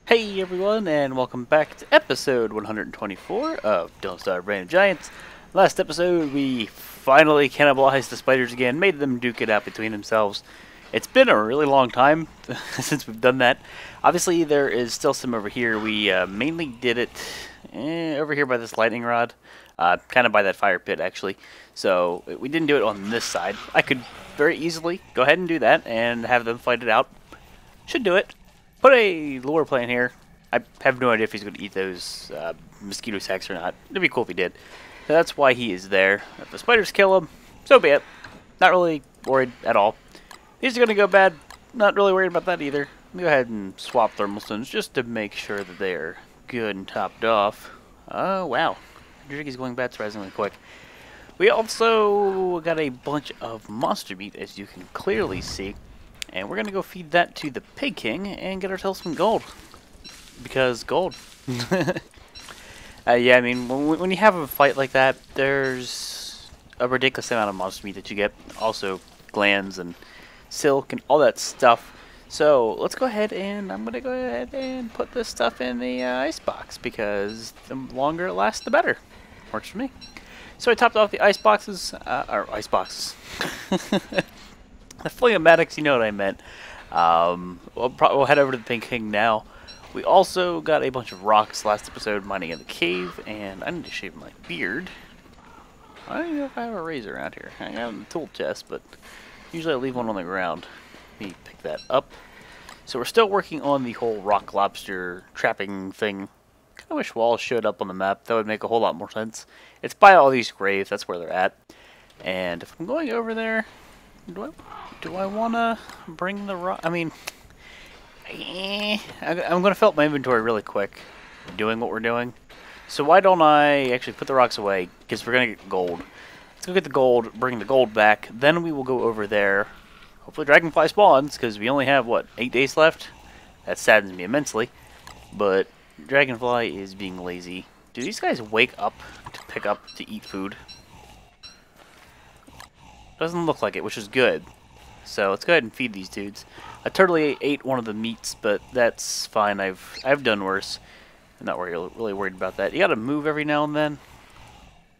Hey everyone, and welcome back to episode 124 of Don't Starve Random Giants. Last episode, we finally cannibalized the spiders again, made them duke it out between themselves. It's been a really long time since we've done that. Obviously, there is still some over here. We mainly did it over here by this lightning rod, kind of by that fire pit, actually. So, we didn't do it on this side. I could very easily go ahead and do that and have them fight it out. Should do it. Put a lure plant here. I have no idea if he's going to eat those mosquito sacks or not. It'd be cool if he did. So that's why he is there. If the spiders kill him, so be it. Not really worried at all. These are going to go bad. Not really worried about that either. Let me go ahead and swap thermal stones just to make sure that they are good and topped off. Oh, wow. Jiggy's going bad surprisingly quick. We also got a bunch of monster meat, as you can clearly see. And we're going to go feed that to the Pig King and get ourselves some gold. Because gold. Yeah, I mean, when you have a fight like that, there's a ridiculous amount of monster meat that you get. Also, glands and silk and all that stuff. So, let's go ahead and I'm going to go ahead and put this stuff in the ice box. Because the longer it lasts, the better. Works for me. So I topped off the ice boxes. Or ice boxes. The Phlegmatics, you know what I meant. We'll head over to the Pink King now. We also got a bunch of rocks last episode mining in the cave, and I need to shave my beard. I don't know if I have a razor around here. I got it in the tool chest, but usually I leave one on the ground. Let me pick that up. So we're still working on the whole rock lobster trapping thing. Kind of wish walls showed up on the map. That would make a whole lot more sense. It's by all these graves. That's where they're at. And if I'm going over there... Do I want to bring the rock? I mean, I'm going to fill up my inventory really quick doing what we're doing. So why don't I actually put the rocks away? Because we're going to get gold. Let's go get the gold, bring the gold back. Then we will go over there. Hopefully dragonfly spawns, because we only have, what, 8 days left? That saddens me immensely. But dragonfly is being lazy. Do these guys wake up to eat food? Doesn't look like it, which is good. So let's go ahead and feed these dudes. I totally ate one of the meats, but that's fine. I've done worse. I'm not really worried about that. You gotta move every now and then.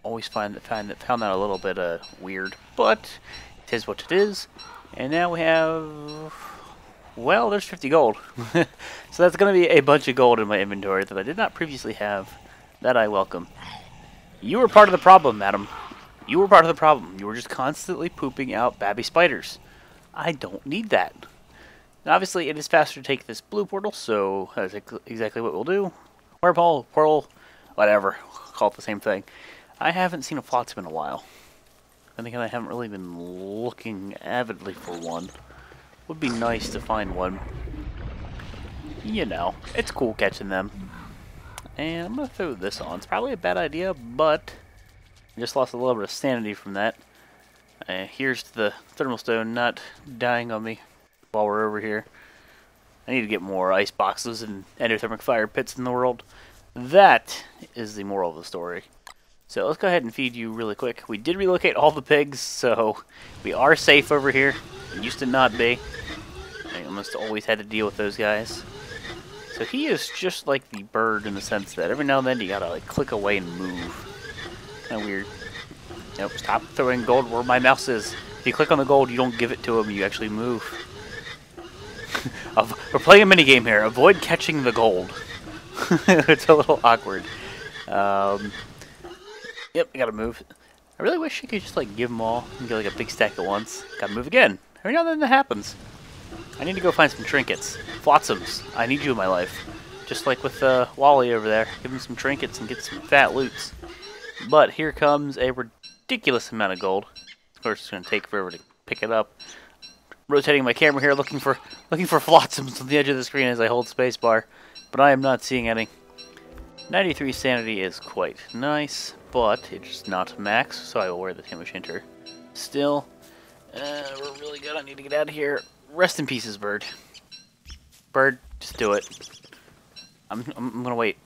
Always found that a little bit weird, but it is what it is. And now we have, well, there's 50 gold. So that's gonna be a bunch of gold in my inventory that I did not previously have. That I welcome. You were part of the problem, madam. You were part of the problem. You were just constantly pooping out babby spiders. I don't need that. And obviously, it is faster to take this blue portal, so that's exactly what we'll do. Whirlpool, portal, whatever. Call it the same thing. I haven't seen a flotsam in a while. I think I haven't really been looking avidly for one. Would be nice to find one. You know, it's cool catching them. And I'm going to throw this on. It's probably a bad idea, but... I just lost a little bit of sanity from that. Here's to the thermal stone not dying on me while we're over here. I need to get more ice boxes and endothermic fire pits in the world. That is the moral of the story. So let's go ahead and feed you really quick. We did relocate all the pigs, so we are safe over here. It used to not be. I almost always had to deal with those guys. So he is just like the bird in the sense that every now and then you gotta like click away and move. Kind of weird. Nope, stop throwing gold where my mouse is. If you click on the gold, you don't give it to him, you actually move. We're playing a minigame here. Avoid catching the gold. It's a little awkward. Yep, I gotta move. I really wish I could just like give them all and get like a big stack at once. Gotta move again. Every now and then that happens. I need to go find some trinkets. Flotsams. I need you in my life. Just like with Wally over there. Give him some trinkets and get some fat loots. But here comes a ridiculous amount of gold. Of course, it's going to take forever to pick it up. Rotating my camera here, looking for flotsams on the edge of the screen as I hold spacebar, but I am not seeing any. 93 sanity is quite nice, but it's not max, so I will wear the Tamish Hinter. Still, we're really good. I need to get out of here. Rest in pieces, bird. Bird, just do it. I'm gonna wait.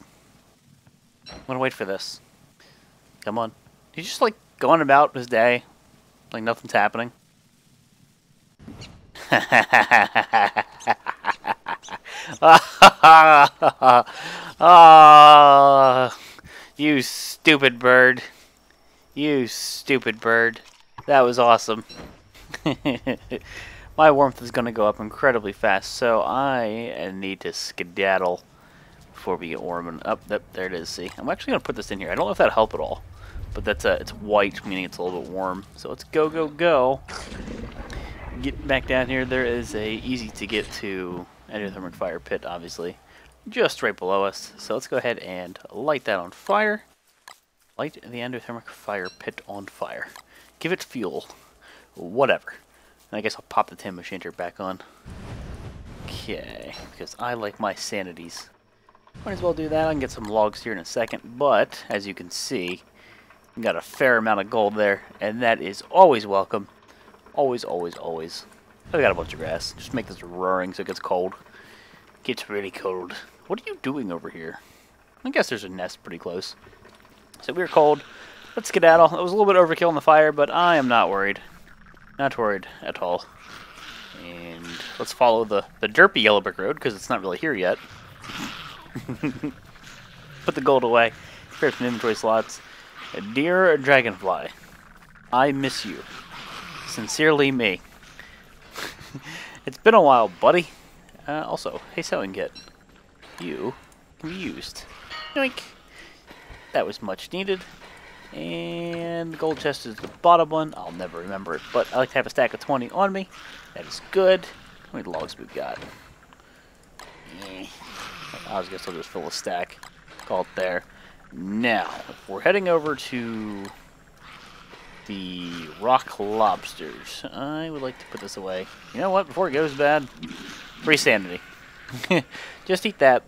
I'm gonna wait for this. Come on. He's just like going about his day like nothing's happening. Ah, you stupid bird. You stupid bird. That was awesome. My warmth is going to go up incredibly fast, so I need to skedaddle before we get warm. And up, there it is. See, I'm actually going to put this in here. I don't know if that'll help at all, but it's white, meaning it's a little bit warm. So let's go, go, go. Get back down here. There is a easy to get to endothermic fire pit, obviously, just right below us. So let's go ahead and light that on fire. Light the endothermic fire pit on fire. Give it fuel. Whatever. And I guess I'll pop the tin machiner back on. Okay, because I like my sanities. Might as well do that. I can get some logs here in a second, but as you can see, we got a fair amount of gold there, and that is always welcome. Always, always, always. I got a bunch of grass. Just make this roaring so it gets cold. Gets really cold. What are you doing over here? I guess there's a nest pretty close. So we're cold. Let's skedaddle. It was a little bit overkill in the fire, but I am not worried. Not worried at all. And let's follow the derpy yellow brick road, because it's not really here yet. Put the gold away. Grab some inventory slots. Dear Dragonfly, I miss you. Sincerely, me. It's been a while, buddy. Also, hey, sewing kit. You can be used. Yoink. That was much needed. And the gold chest is the bottom one. I'll never remember it, but I like to have a stack of 20 on me. That is good. How many logs we got? I guess I'll just fill a stack. Call it there. Now, if we're heading over to the rock lobsters, I would like to put this away. You know what? Before it goes bad, free sanity. Just eat that.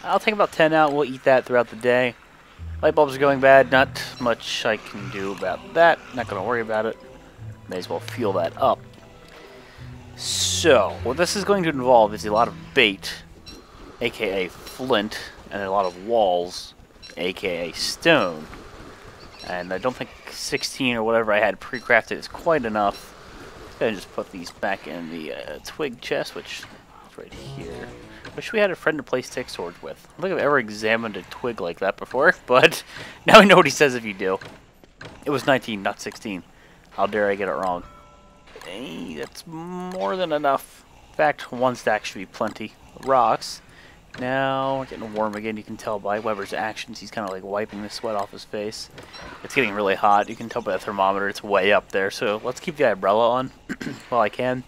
I'll take about 10 out. We'll eat that throughout the day. Light bulbs are going bad. Not much I can do about that. Not going to worry about it. May as well fuel that up. So, what this is going to involve is a lot of bait, aka flint, and a lot of walls, aka stone. And I don't think 16 or whatever I had pre-crafted is quite enough. Go ahead and just put these back in the twig chest, which is right here. Wish we had a friend to play stick swords with. I don't think I've ever examined a twig like that before, but now I know what he says if you do. It was 19, not 16. How dare I get it wrong? Hey, that's more than enough. In fact, one stack should be plenty. Rocks. Now we're getting warm again. You can tell by Weber's actions. He's kind of like wiping the sweat off his face. It's getting really hot. You can tell by the thermometer. It's way up there. So let's keep the umbrella on while I can.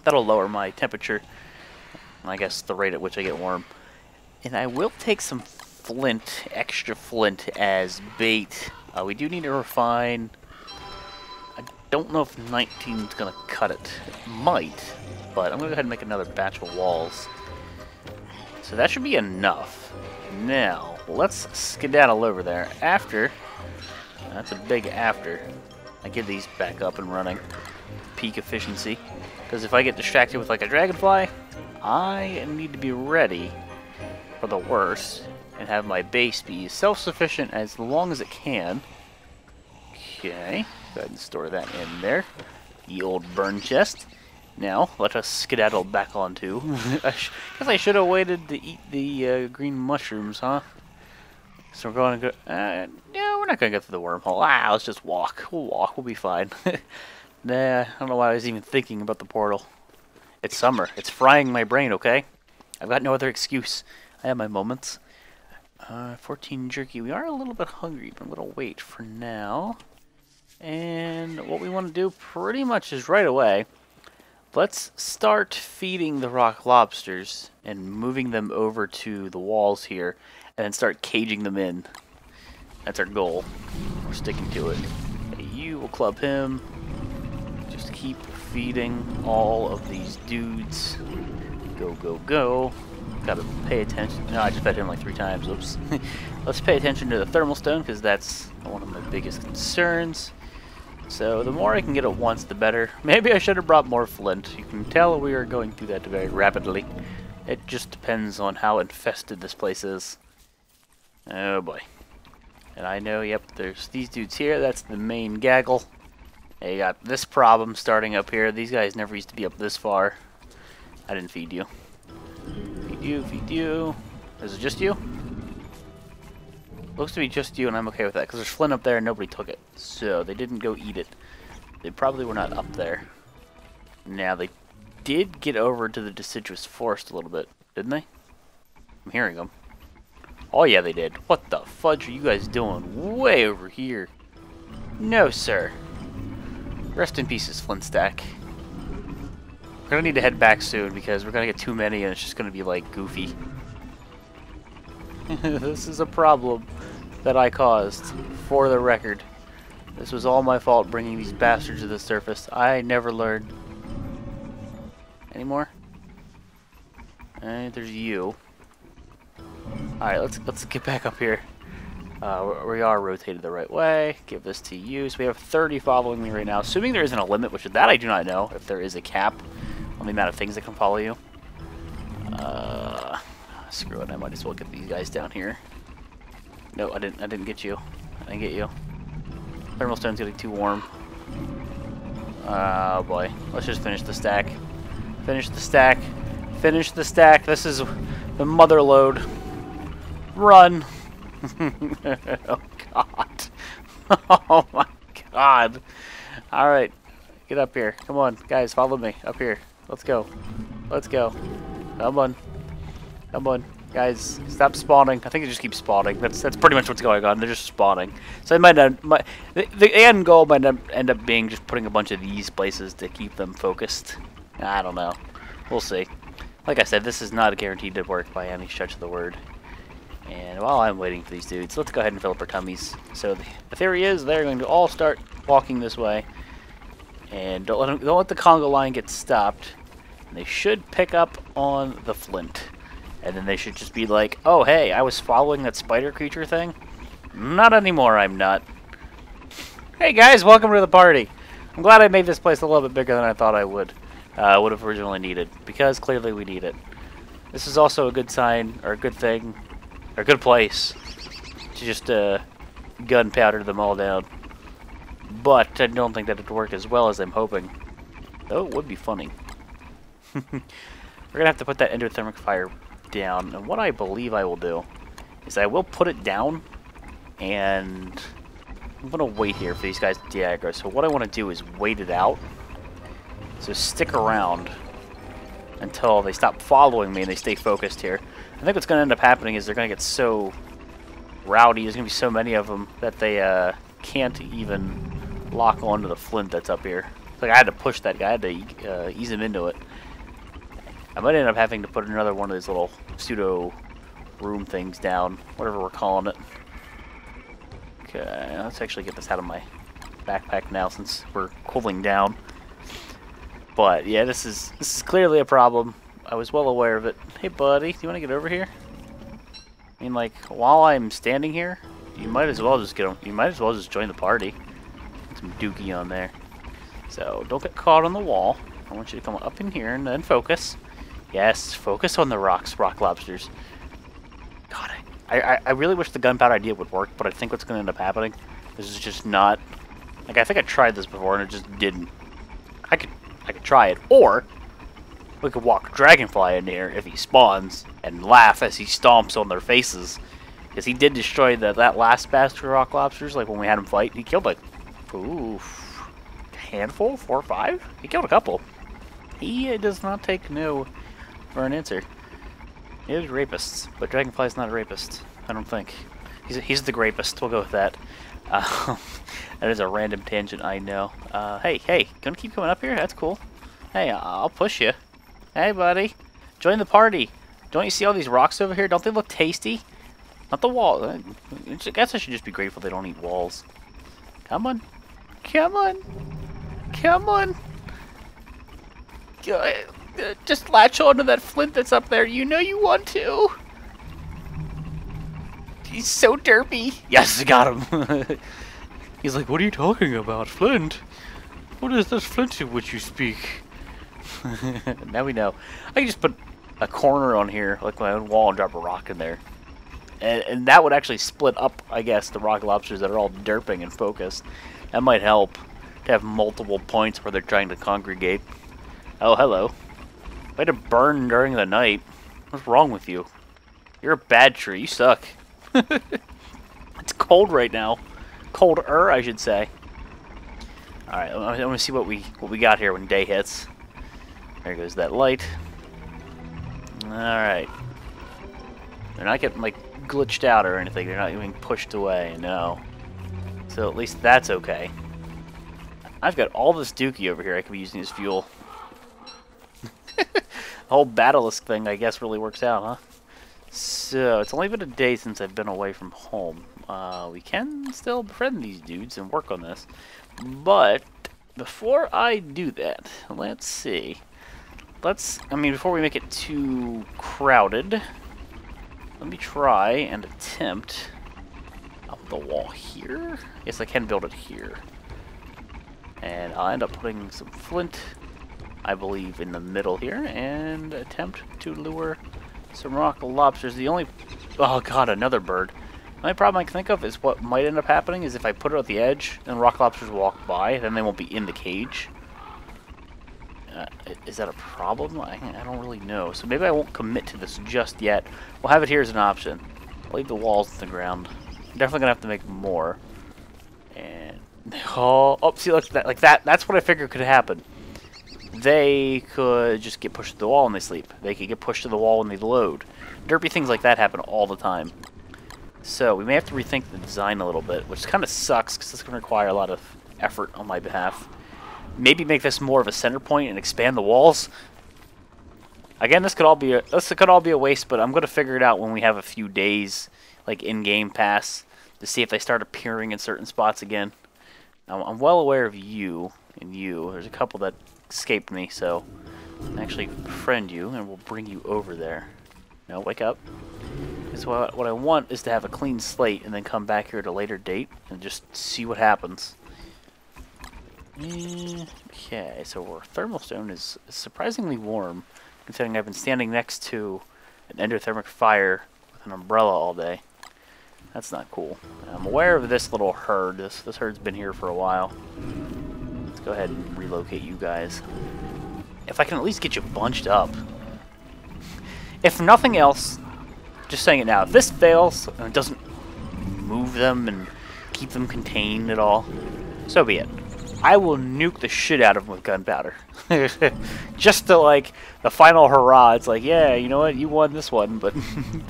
That'll lower my temperature. I guess the rate at which I get warm. And I will take some flint, extra flint, as bait. We do need to refine. I don't know if 19 is going to cut it. It might, but I'm going to go ahead and make another batch of walls. So that should be enough. Now, let's skedaddle over there. After, that's a big after, I get these back up and running. Peak efficiency. Because if I get distracted with like a dragonfly, I need to be ready for the worst and have my base be self-sufficient as long as it can. Okay, go ahead and store that in there. The old burn chest. Now, let us skedaddle back onto. I guess I should have waited to eat the green mushrooms, huh? So we're going to go... no, we're not going to go through the wormhole. Let's just walk. We'll walk. We'll be fine. Nah, I don't know why I was even thinking about the portal. It's summer. It's frying my brain, okay? I've got no other excuse. I have my moments. 14 jerky. We are a little bit hungry, but I'm going to wait for now. And what we want to do pretty much is right away, let's start feeding the rock lobsters and moving them over to the walls here, and then start caging them in. That's our goal. We're sticking to it. Okay, you will club him. Just keep feeding all of these dudes. Go, go, go. Gotta pay attention. No, I just fed him like 3 times. Oops. Let's pay attention to the thermal stone, because that's one of my biggest concerns. So the more I can get at once, the better. Maybe I should have brought more flint. You can tell we are going through that very rapidly. It just depends on how infested this place is. Oh boy. And I know, yep, there's these dudes here. That's the main gaggle. They got this problem starting up here. These guys never used to be up this far. I didn't feed you. Feed Feed you, feed you. Is it just you? Looks to be just you, and I'm okay with that, because there's flint up there and nobody took it. So, they didn't go eat it. They probably were not up there. Now, they did get over to the deciduous forest a little bit, didn't they? I'm hearing them. Oh yeah, they did. What the fudge are you guys doing way over here? No, sir. Rest in pieces, Flint Stack. We're gonna need to head back soon because we're gonna get too many and it's just gonna be like goofy. This is a problem that I caused, for the record. This was all my fault bringing these bastards to the surface. I never learned. Any more? Alright, there's you. Alright, let's get back up here. We are rotated the right way. Give this to you. So we have 30 following me right now. Assuming there isn't a limit, which that I do not know, if there is a cap on the amount of things that can follow you. Screw it, I might as well get these guys down here. No, I didn't get you. I didn't get you. Thermal stone's getting too warm. Oh boy. Let's just finish the stack. Finish the stack. Finish the stack. This is the mother load. Run! Oh god. Oh my god. Alright. Get up here. Come on, guys, follow me. Up here. Let's go. Let's go. Come on. Come on. Guys, stop spawning. I think they just keep spawning. That's pretty much what's going on. They're just spawning. So they the end goal might end up being just putting a bunch of these places to keep them focused. I don't know. We'll see. Like I said, this is not guaranteed to work by any stretch of the word. And while I'm waiting for these dudes, let's go ahead and fill up our tummies. So the theory is they're going to all start walking this way. And don't let the conga line get stopped. And they should pick up on the flint. And then they should just be like, oh hey, I was following that spider creature thing? Not anymore, I'm not. Hey guys, welcome to the party. I'm glad I made this place a little bit bigger than I thought I would have originally needed. Because clearly we need it. This is also a good sign, or a good thing, or a good place to just gunpowder them all down. But I don't think that it'd work as well as I'm hoping. Though it would be funny. We're gonna have to put that endothermic fire down, and what I believe I will do is I will put it down, and I'm gonna wait here for these guys to de-aggro. So what I want to do is wait it out. So stick around until they stop following me and they stay focused here. I think what's gonna end up happening is they're gonna get so rowdy. There's gonna be so many of them that they can't even lock onto the flint that's up here. It's like I had to push that guy. I had to ease him into it. I might end up having to put another one of these little pseudo room things down, whatever we're calling it. Okay, let's actually get this out of my backpack now since we're cooling down. But yeah, this is clearly a problem. I was well aware of it. Hey buddy, do you want to get over here? I mean, like, while I'm standing here, you might as well just join the party. Get some dookie on there. So don't get caught on the wall. I want you to come up in here and then focus. Yes, focus on the rocks, rock lobsters. God, I really wish the gunpowder idea would work, but I think what's going to end up happening is just not... Like, I think I tried this before and it just didn't. I could try it, or we could walk Dragonfly in here if he spawns and laugh as he stomps on their faces. Because he did destroy that last bastard of rock lobsters, like when we had him fight. He killed like, ooh, a handful, 4 or 5? He killed a couple. He does not take no for an answer. He is rapists, but Dragonfly's not a rapist, I don't think. He's the grapist, we'll go with that. That is a random tangent, I know. Hey, gonna keep coming up here? That's cool. Hey, I'll push you. Hey, buddy. Join the party. Don't you see all these rocks over here? Don't they look tasty? Not the wall. I guess I should just be grateful they don't eat walls. Come on. Come on. Come on. Just latch onto that flint that's up there. You know you want to. He's so derpy. Yes, I got him. He's like, what are you talking about? Flint? What is this flint of which you speak? Now we know. I can just put a corner on here, like my own wall, and drop a rock in there. And that would actually split up, I guess, the rock lobsters that are all derping and focused. That might help to have multiple points where they're trying to congregate. Oh, hello. Way to burn during the night. What's wrong with you? You're a bad tree. You suck. It's cold right now. Colder, I should say. Alright, I want to see what we got here when day hits. There goes that light. Alright. They're not getting, like, glitched out or anything. They're not getting pushed away, no. So at least that's okay. I've got all this dookie over here I could be using as fuel. The whole battle-esque thing, I guess, really works out, huh? So, it's only been a day since I've been away from home. We can still befriend these dudes and work on this. But, before I do that, let's see. Before we make it too crowded, let me try and attempt up the wall here. Yes, I can build it here. And I'll end up putting some flint, I believe, in the middle here, and attempt to lure some rock lobsters. Oh god, another bird. The only problem I can think of is what might end up happening is if I put it at the edge and rock lobsters walk by, then they won't be in the cage. Is that a problem? I don't really know. So maybe I won't commit to this just yet. We'll have it here as an option. I'll leave the walls in the ground. I'm definitely gonna have to make more. And see, look, that's what I figured could happen. They could just get pushed to the wall when they sleep. They could get pushed to the wall when they load. Derpy things like that happen all the time. So we may have to rethink the design a little bit, which kind of sucks because it's going to require a lot of effort on my behalf. Maybe make this more of a center point and expand the walls. Again, this could all be a waste, but I'm going to figure it out when we have a few days, like in-game pass, to see if they start appearing in certain spots again. Now, I'm well aware of you and you. There's a couple that escaped me, so I'll actually befriend you, and we'll bring you over there. No, wake up. So what I want is to have a clean slate and then come back here at a later date and just see what happens. Okay, so our thermal stone is surprisingly warm, considering I've been standing next to an endothermic fire with an umbrella all day. That's not cool. I'm aware of this little herd. This herd's been here for a while. Let's go ahead and relocate you guys. If I can at least get you bunched up. If nothing else, just saying it now, if this fails and it doesn't move them and keep them contained at all, so be it. I will nuke the shit out of them with gunpowder. Just to, like, the final hurrah. It's like, yeah, you know what, you won this one, but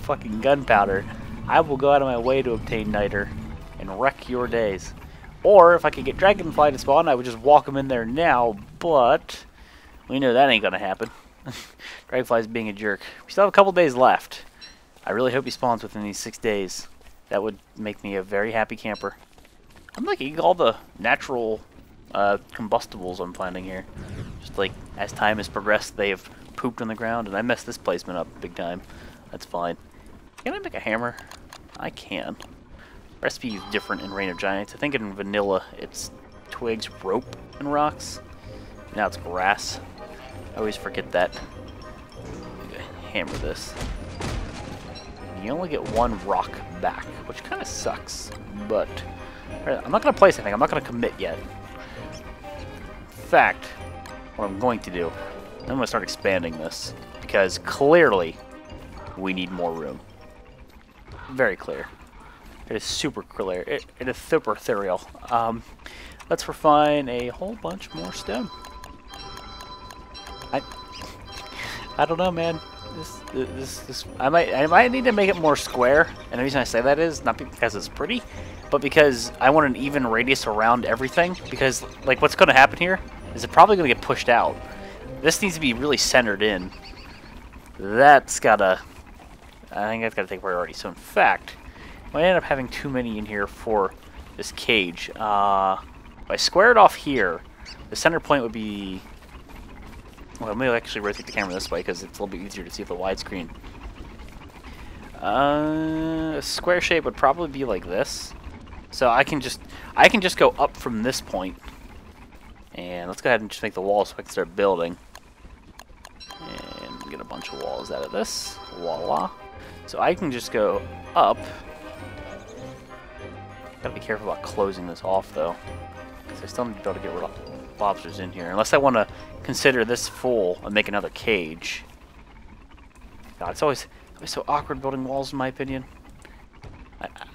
fucking gunpowder. I will go out of my way to obtain niter and wreck your days. Or, if I could get Dragonfly to spawn, I would just walk them in there now, but we know that ain't gonna happen. Dragonfly's being a jerk. We still have a couple days left. I really hope he spawns within these 6 days. That would make me a very happy camper. I'm liking all the natural combustibles I'm finding here. Just like, as time has progressed, they have pooped on the ground, and I messed this placement up big time. That's fine. Can I make a hammer? I can. Recipe is different in Reign of Giants. I think in vanilla it's twigs, rope, and rocks. Now it's grass. I always forget that. Hammer this. You only get one rock back, which kind of sucks, but I'm not going to place anything. I'm not going to commit yet. In fact, what I'm going to do, I'm going to start expanding this, because clearly we need more room. Very clear. It is super clear. It is super ethereal. Let's refine a whole bunch more stone. I don't know, man. I might need to make it more square, and the reason I say that is not because it's pretty, but because I want an even radius around everything. Because, like, what's going to happen here is it's probably going to get pushed out. This needs to be really centered in. That's gotta. I think that's gotta take priority. So in fact, I might end up having too many in here for this cage. If I square it off here, the center point would be. Well, maybe I'll actually rotate the camera this way because it's a little bit easier to see the widescreen. A square shape would probably be like this. So I can just go up from this point. And let's go ahead and just make the walls so I can start building. And get a bunch of walls out of this. Voila. So I can just go up. Gotta be careful about closing this off though, because I still need to be able to get rid of lobsters in here. Unless I want to consider this full and make another cage. God, it's always so awkward building walls, in my opinion.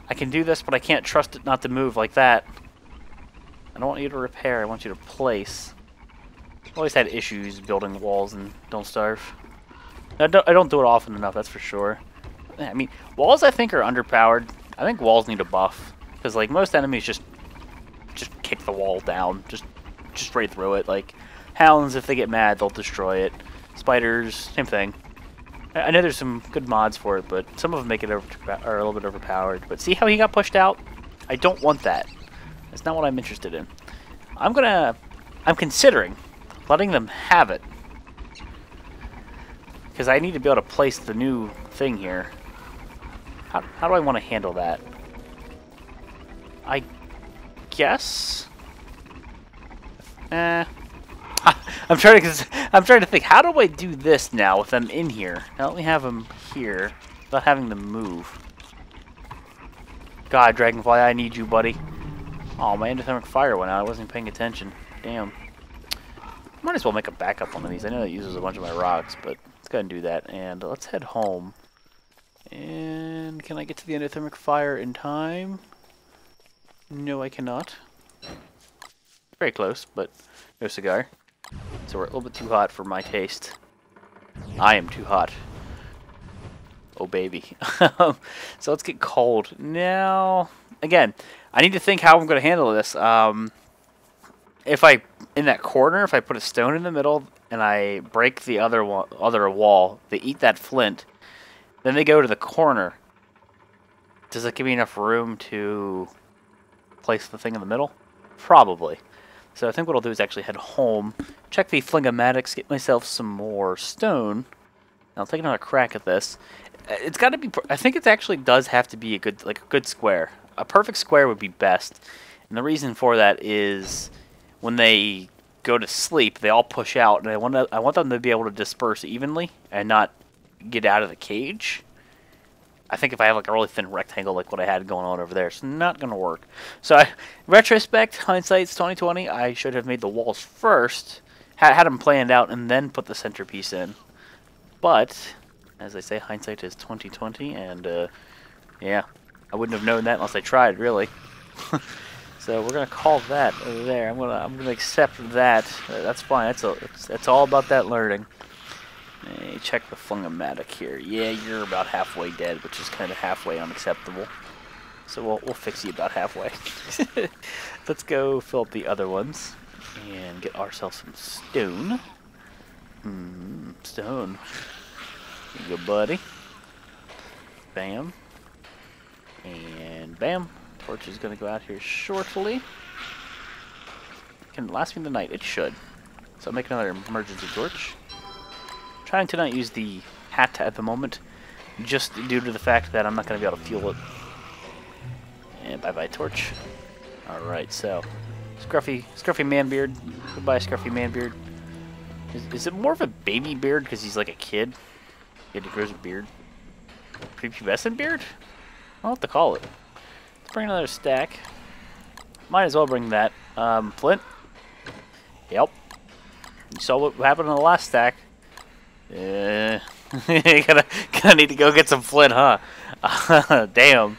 I can do this, but I can't trust it not to move like that. I don't want you to repair, I want you to place. I've always had issues building walls in Don't Starve. I don't do it often enough, that's for sure. I mean, walls I think are underpowered. I think walls need a buff. Because like most enemies just kick the wall down. Just straight through it. Like hounds, if they get mad, they'll destroy it. Spiders, same thing. I know there's some good mods for it, but some of them make it are a little bit overpowered. But see how he got pushed out? I don't want that. That's not what I'm interested in. I'm considering letting them have it. Because I need to be able to place the new thing here. How do I want to handle that? I guess? I'm trying to think, how do I do this now with them in here? Now let me have them here without having them move. God, Dragonfly, I need you, buddy. Oh, my endothermic fire went out. I wasn't paying attention. Damn. Might as well make a backup one of these. I know it uses a bunch of my rocks, but let's go ahead and do that. And let's head home. And can I get to the endothermic fire in time? No, I cannot. Very close, but no cigar. So we're a little bit too hot for my taste. I am too hot. Oh, baby. So let's get cold. Now, again, I need to think how I'm going to handle this. If in that corner, if I put a stone in the middle and I break the other wall, they eat that flint, then they go to the corner. Does that give me enough room to place the thing in the middle? Probably. So I think what I'll do is actually head home, check the flingomatics, get myself some more stone. And I'll take another crack at this. It's got to be. I think it actually does have to be a good square. A perfect square would be best, and the reason for that is when they go to sleep, they all push out, and I want them to be able to disperse evenly and not get out of the cage. I think if I have like a really thin rectangle like what I had going on over there, it's not going to work. So, retrospect, hindsight's 2020. I should have made the walls first, had them planned out, and then put the centerpiece in. But as I say, hindsight is 2020, and yeah, I wouldn't have known that unless I tried, really. So we're gonna call that there. I'm gonna accept that. That's fine. That's all about that learning. Hey, check the fungomatic here. Yeah, you're about halfway dead, which is kind of halfway unacceptable. So we'll fix you about halfway. Let's go fill up the other ones and get ourselves some stone. Stone. Here you go, buddy. Bam. And bam. Torch is going to go out here shortly. Can it last me the night? It should. So I'll make another emergency torch. Trying to not use the hat at the moment, just due to the fact that I'm not going to be able to fuel it. And bye-bye torch. Alright, so Scruffy Manbeard. Goodbye, Scruffy Manbeard. Is it more of a baby beard because he's like a kid? He grows a beard. Prepubescent beard? I don't know what to call it. Let's bring another stack. Might as well bring that. Flint? Yep. You saw what happened in the last stack. Gonna need to go get some flint, huh? Damn.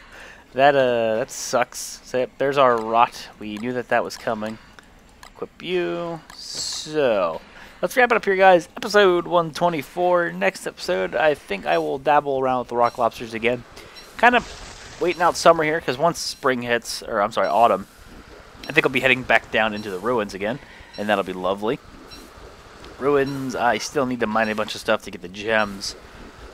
That sucks. So yep, there's our rot. We knew that was coming. Equip you. So let's wrap it up here, guys. Episode 124. Next episode, I think I will dabble around with the rock lobsters again. Kind of waiting out summer here, because once spring hits, or I'm sorry, autumn, I think I'll be heading back down into the ruins again, and that'll be lovely. Ruins, I still need to mine a bunch of stuff to get the gems.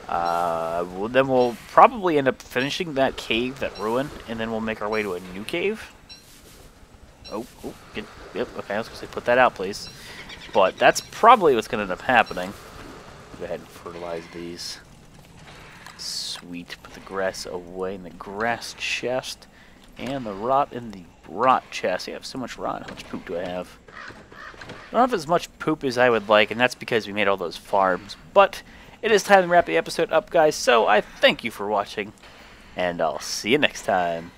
Then we'll probably end up finishing that cave, that ruin, and then we'll make our way to a new cave. Yep, okay, I was going to say put that out, please. But that's probably what's going to end up happening. Go ahead and fertilize these. Sweet. Put the grass away in the grass chest. And the rot in the rot chest. I have so much rot. How much poop do I have? I don't have as much poop as I would like, and that's because we made all those farms. But it is time to wrap the episode up, guys. So I thank you for watching, and I'll see you next time.